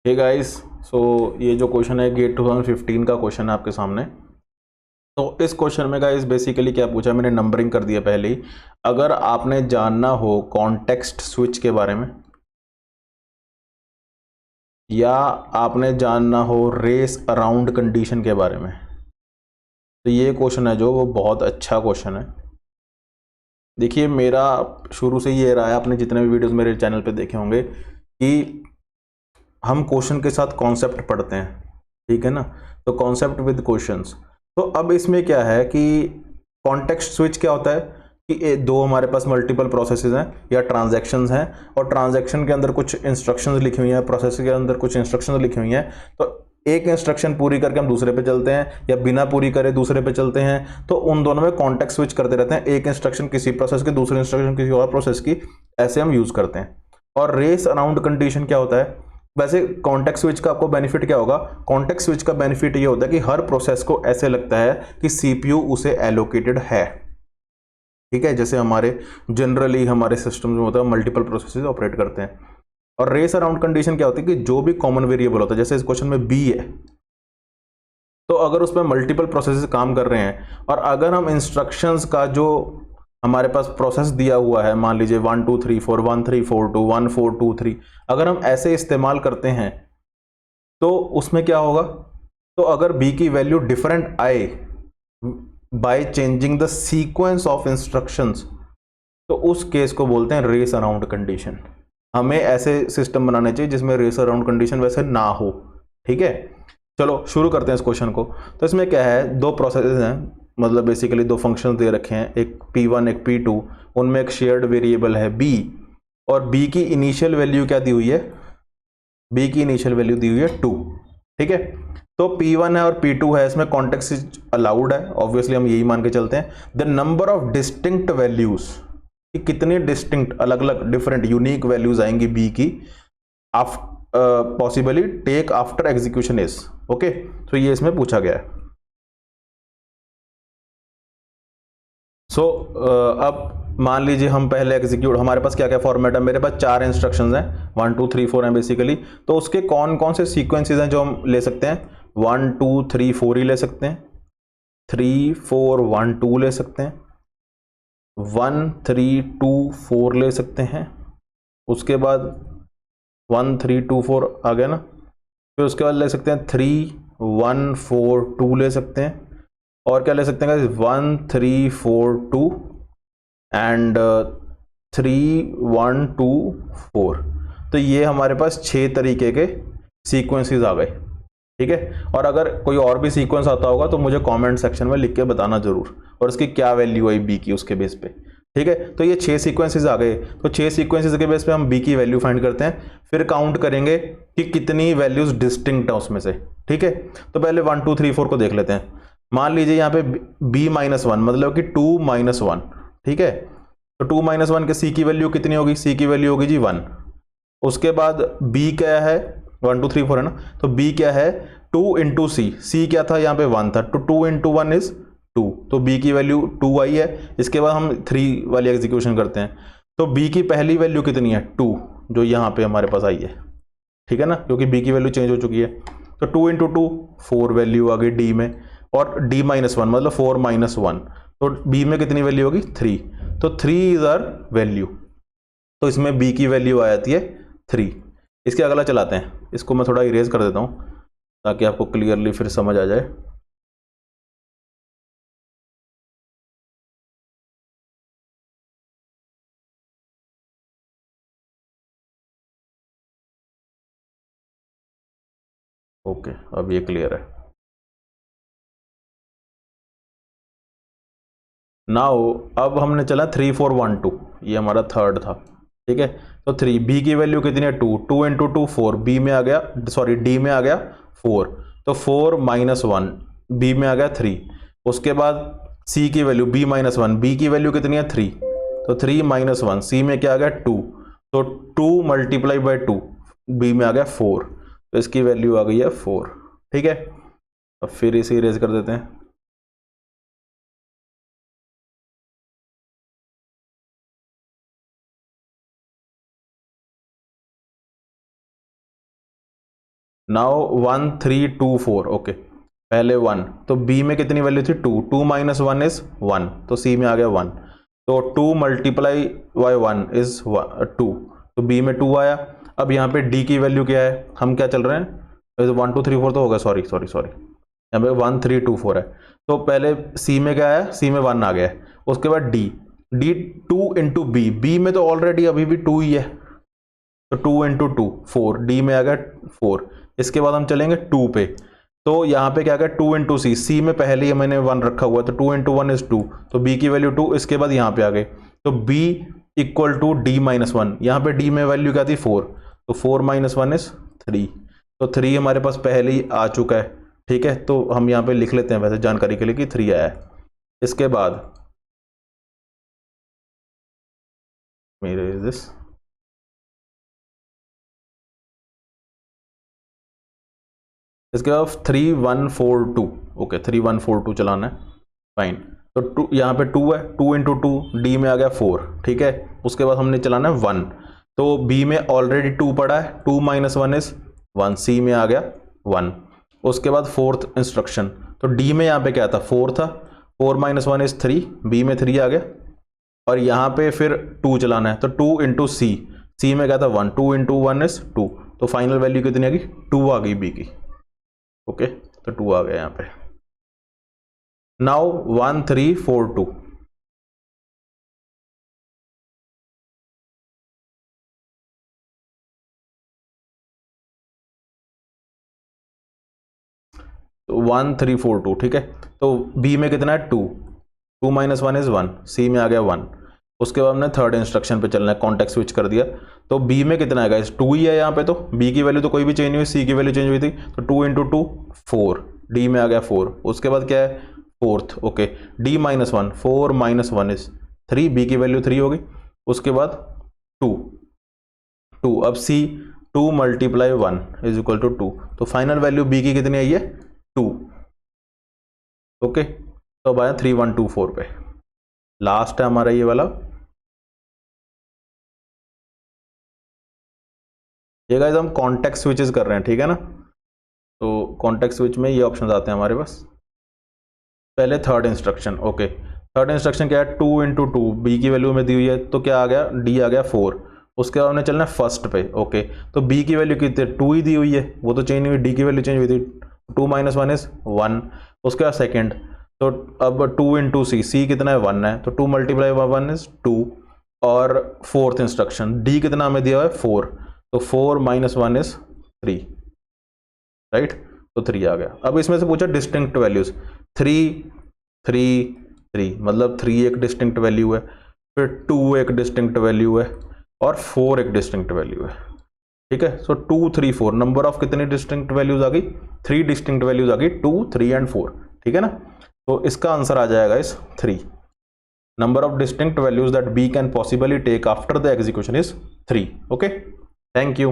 Hey guys, सो ये जो question है गेट 2015 का क्वेश्चन है आपके सामने। तो इस क्वेश्चन में गाइस बेसिकली क्या पूछा, मैंने नंबरिंग कर दिया पहले ही। अगर आपने जानना हो कॉन्टेक्स्ट स्विच के बारे में, या आपने जानना हो रेस अराउंड कंडीशन के बारे में, तो ये क्वेश्चन है जो वो बहुत अच्छा क्वेश्चन है। देखिए, मेरा शुरू से ये रहा है, आपने जितने भी वीडियोस मेरे चैनल पे देखे होंगे, कि हम क्वेश्चन के साथ कॉन्सेप्ट पढ़ते हैं, ठीक है ना। तो कॉन्सेप्ट विद क्वेश्चंस। तो अब इसमें क्या है कि कॉन्टेक्स्ट स्विच क्या होता है कि दो हमारे पास मल्टीपल प्रोसेसेस हैं या ट्रांजैक्शंस हैं, और ट्रांजैक्शन के अंदर कुछ इंस्ट्रक्शंस लिखी हुई हैं, प्रोसेस के अंदर कुछ इंस्ट्रक्शंस लिखी हुई हैं। तो एक इंस्ट्रक्शन पूरी करके हम दूसरे पे चलते हैं, या बिना पूरी करे दूसरे पे चलते हैं, तो उन दोनों में कॉन्टेक्स्ट स्विच करते रहते हैं। एक इंस्ट्रक्शन किसी प्रोसेस की, दूसरी इंस्ट्रक्शन किसी और प्रोसेस की, ऐसे हम यूज करते हैं। और रेस अराउंड कंडीशन क्या होता है? वैसे कॉन्टेक्स्ट स्विच का आपको बेनिफिट क्या होगा? कॉन्टेक्स्ट स्विच का बेनिफिट ये होता है कि हर प्रोसेस को ऐसे लगता है कि सीपीयू उसे एलोकेटेड है, ठीक है। जैसे हमारे जनरली हमारे सिस्टम में होता है, मल्टीपल प्रोसेसेस ऑपरेट करते हैं। और रेस अराउंड कंडीशन क्या होती है कि जो भी कॉमन वेरिएबल होता है, जैसे इस क्वेश्चन में बी है, तो अगर उसमें मल्टीपल प्रोसेसेस काम कर रहे हैं, और अगर हम इंस्ट्रक्शंस का जो हमारे पास प्रोसेस दिया हुआ है, मान लीजिए 1 2 3 4 1 3 4 2 1 4 2 3, अगर हम ऐसे इस्तेमाल करते हैं तो उसमें क्या होगा? तो अगर बी की वैल्यू डिफरेंट आए by changing the sequence of instructions, तो उस केस को बोलते हैं रेस अराउंड कंडीशन। हमें ऐसे सिस्टम बनाने चाहिए जिसमें रेस अराउंड कंडीशन वैसे ना हो, ठीक है। चलो शुरू करते हैं इस क्वेश्चन को। तो इसमें क्या है, दो प्रोसेसेस हैं, मतलब बेसिकली दो फंक्शन दे रखे हैं, एक P1 एक P2। उनमें एक शेयर्ड वेरिएबल है B, और B की इनिशियल वैल्यू क्या दी हुई है? B की इनिशियल वैल्यू दी हुई है 2, ठीक है। तो P1 है और P2 है, इसमें कॉन्टेक्स्ट अलाउड है, ऑब्वियसली हम यही मान के चलते हैं। The number of distinct values, कि कितनी डिस्टिंक्ट अलग अलग डिफरेंट यूनिक वैल्यूज आएंगी B की possibly take after execution is okay. तो ये इसमें पूछा गया है। सो अब मान लीजिए हम पहले एग्जीक्यूट, हमारे पास क्या क्या फॉर्मेट है, मेरे पास 4 इंस्ट्रक्शंस हैं, 1 2 3 4 हैं बेसिकली। तो उसके कौन कौन से सीक्वेंसेस हैं जो हम ले सकते हैं? 1 2 3 4 ही ले सकते हैं, 3 4 1 2 ले सकते हैं, 1 3 2 4 ले सकते हैं। उसके बाद 1 3 2 4 आ गया ना। फिर उसके बाद ले सकते हैं 3 1 4 2 ले सकते हैं। और क्या ले सकते हैं? 1 3 4 2 एंड 3 1 2 4। तो ये हमारे पास 6 तरीके के सीक्वेंसेस आ गए, ठीक है। और अगर कोई और भी सीक्वेंस आता होगा तो मुझे कमेंट सेक्शन में लिख के बताना जरूर, और इसकी क्या वैल्यू आई बी की उसके बेस पे, ठीक है। तो ये 6 सीक्वेंसेस आ गए, तो 6 सीक्वेंसेस के बेस पे हम बी की वैल्यू फाइंड करते हैं, फिर काउंट करेंगे कि कितनी वैल्यूज डिस्टिंक्ट है उसमें से, ठीक है। तो पहले 1 2 3 4 को देख लेते हैं। मान लीजिए यहाँ पे b -1 मतलब कि 2 -1, ठीक है। तो 2 -1 के सी की वैल्यू कितनी होगी? सी की वैल्यू होगी जी 1। उसके बाद b क्या है? 1 2 3 4 है ना, तो b क्या है? 2 इंटू सी, सी क्या था यहाँ पे? 1 था, तो 2 इंटू 1 इज 2, तो b की वैल्यू 2 आई है। इसके बाद हम 3 वाली एग्जीक्यूशन करते हैं, तो b की पहली वैल्यू कितनी है? 2, जो यहाँ पे हमारे पास आई है, ठीक है ना, क्योंकि b की वैल्यू चेंज हो चुकी है। तो 2 इंटू 2 4 वैल्यू आ गई d में, और d -1 मतलब 4 -1, तो b में कितनी वैल्यू होगी? 3, तो 3 इज आर वैल्यू। तो इसमें b की वैल्यू आ जाती है 3। इसके अगला चलाते हैं, इसको मैं थोड़ा इरेज कर देता हूँ ताकि आपको क्लियरली फिर समझ आ जाए। ओके, अब ये क्लियर है। नाउ अब हमने चला 3 4 1 2, ये हमारा थर्ड था, ठीक है। तो 3, बी की वैल्यू कितनी है? 2, 2 इंटू 2 4, बी में आ गया, सॉरी डी में आ गया 4, तो 4 -1, बी में आ गया 3। उसके बाद सी की वैल्यू b -1, बी की वैल्यू कितनी है? 3, तो 3 -1, सी में क्या आ गया? 2, तो 2 मल्टीप्लाई बाई 2, बी में आ गया 4, तो इसकी वैल्यू आ गई है 4, ठीक है। अब फिर इसे इरेज कर देते हैं। नाउ 1 3 2 4, ओके पहले 1, तो बी में कितनी वैल्यू थी 2, 2 माइनस 1 इज 1, तो सी में आ गया 1, तो 2 मल्टीप्लाई बाई 1 इज 2, तो बी में 2 आया। अब यहाँ पे डी की वैल्यू क्या है, हम क्या चल रहे हैं 1 2 3 4 तो होगा, सॉरी यहाँ पे 1 3 2 4 है, तो पहले सी में क्या आया, सी में 1 आ गया है, उसके बाद डी 2 इंटू बी में तो ऑलरेडी अभी भी 2 ही है, तो 2 इंटू 2 4, डी में आ गया 4, इसके बाद हम चलेंगे 2 पे, तो यहाँ पे क्या गया 2 इंटू सी में पहले ही मैंने 1 रखा हुआ है, तो 2 इंटू 1 इज 2, तो बी की वैल्यू 2, इसके बाद यहाँ पे आ गए, तो B equal to D minus 1, यहाँ पे डी में वैल्यू क्या थी 4, तो 4 माइनस 1 इज 3, तो 3 हमारे पास पहले ही आ चुका है, ठीक है, तो हम यहाँ पे लिख लेते हैं वैसे जानकारी के लिए कि 3 आया है। इसके बाद मेरे इज दिस, इसके बाद 3 1 4 2, ओके 3 1 4 2 चलाना है, फाइन, तो 2 यहाँ पे 2 है, 2 इंटू 2 डी में आ गया 4, ठीक है, उसके बाद हमने चलाना है 1, तो बी में ऑलरेडी 2 पड़ा है, 2 माइनस 1 इज 1, सी में आ गया 1, उसके बाद फोर्थ इंस्ट्रक्शन, तो डी में यहाँ पे क्या था 4 था, 4 माइनस 1 इज 3, बी में 3 आ गया, और यहाँ पे फिर 2 चलाना है, तो 2 इंटू सी में क्या था 1, 2 इंटू 1 इज 2, तो फाइनल वैल्यू कितनी आ गई 2 आ गई बी की, ओके तो 2 आ गया यहाँ पे। नाउ 1 3 4 2, तो 1 3 4 2, ठीक है, तो बी में कितना है 2, 2 माइनस 1 इज 1, सी में आ गया 1, उसके बाद हमने थर्ड इंस्ट्रक्शन पे चलना है, कॉन्टेक्स्ट स्विच कर दिया, तो बी में कितना आएगा, इस 2 ही है यहाँ पे, तो बी की वैल्यू तो कोई भी चेंज नहीं हुई, सी की वैल्यू चेंज हुई थी, तो 2 इंटू 2 4, डी में आ गया 4, उसके बाद क्या है fourth, okay D minus 1, 4 minus 1 is 3, B की वैल्यू 3 होगी, उसके बाद 2 2, अब C 2 multiply 1 is equal to 2, तो फाइनल वैल्यू बी की कितनी आई है 2, ओके, तो अब आया 3 1 2 4 पे, लास्ट है हमारा ये वाला, ये गाइस हम कॉन्टेक्स्ट स्विचेस कर रहे हैं, ठीक है ना, तो कॉन्टेक्स्ट स्विच में ये ऑप्शन आते हैं हमारे पास, पहले third instruction, okay third instruction क्या है 2 इंटू 2, बी की वैल्यू में दी हुई है, तो क्या आ गया डी आ गया 4, उसके बाद हमने चलना है फर्स्ट पे, ओके तो बी की वैल्यू कितनी 2 ही दी हुई है, वो तो चेंज नहीं हुई, डी की वैल्यू चेंज हुई थी, 2 माइनस 1 इज 1, उसके बाद सेकेंड, तो अब 2 इंटू सी कितना है 1 है, तो 2 मल्टीप्लाई बाई 1 इज 2, और फोर्थ इंस्ट्रक्शन डी कितना हमें दिया हुआ है 4, तो 4 माइनस 1 इज 3, राइट, तो 3 आ गया। अब इसमें से पूछा डिस्टिंक्ट वैल्यूज, 3 3 3, मतलब 3 एक डिस्टिंक्ट वैल्यू है, फिर 2 एक डिस्टिंक्ट वैल्यू है, और 4 एक डिस्टिंक्ट वैल्यू है, ठीक है, सो 2 3 4, नंबर ऑफ कितनी डिस्टिंक्ट वैल्यूज आ गई 3 डिस्टिंक्ट वैल्यूज आ गई, 2 3 एंड 4, ठीक है ना, तो इसका आंसर आ जाएगा इस 3, number of distinct values that B can possibly take after the execution is 3, okay, thank you.